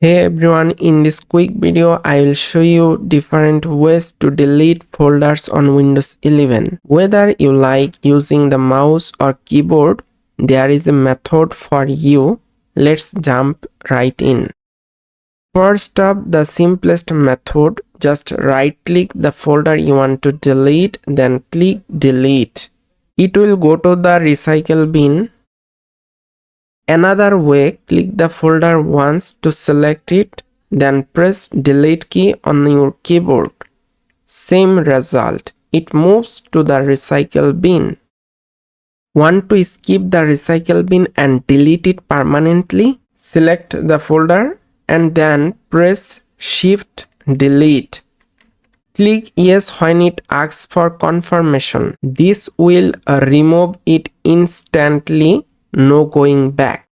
Hey everyone, in this quick video I will show you different ways to delete folders on Windows 11. Whether you like using the mouse or keyboard, there is a method for you. Let's jump right in. First up, the simplest method, just right click the folder you want to delete, then click delete. It will go to the recycle bin. Another way, click the folder once to select it, then press delete key on your keyboard. Same result, it moves to the recycle bin. Want to skip the recycle bin and delete it permanently? Select the folder and then press shift delete. Click yes when it asks for confirmation. This will remove it instantly, no going back.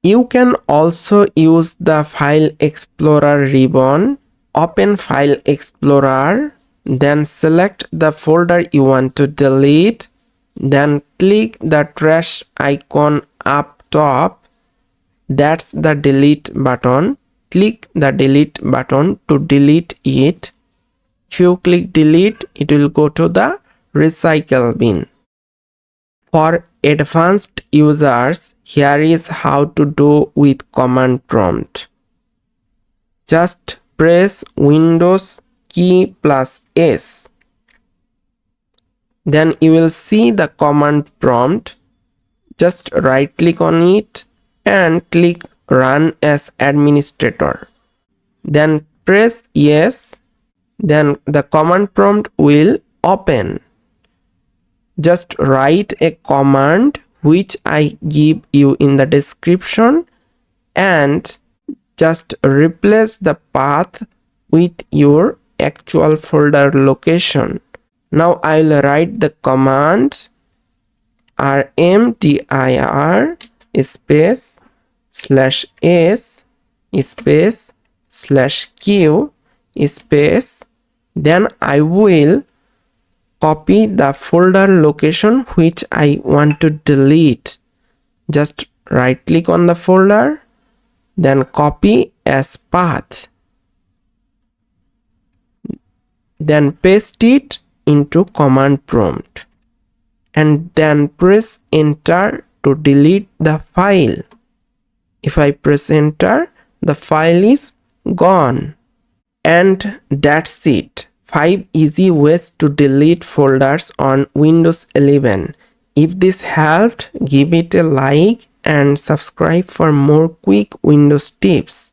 You can also use the File Explorer ribbon. Open File Explorer, then select the folder you want to delete, then click the trash icon up top. That's the delete button. Click the delete button to delete it. If you click delete, it will go to the recycle bin. For advanced users, here is how to do with command prompt. Just press Windows key plus S. Then you will see the command prompt. Just right click on it and click run as administrator. Then press yes. Then the command prompt will open. Just write a command which I give you in the description and just replace the path with your actual folder location. Now I'll write the command rmdir space /s space /q space, then I will copy the folder location which I want to delete. Just right click on the folder, then copy as path, then paste it into command prompt and then press enter to delete the file. If I press enter, the file is gone. And that's it. 5 easy ways to delete folders on Windows 11. If this helped, give it a like and subscribe for more quick Windows tips.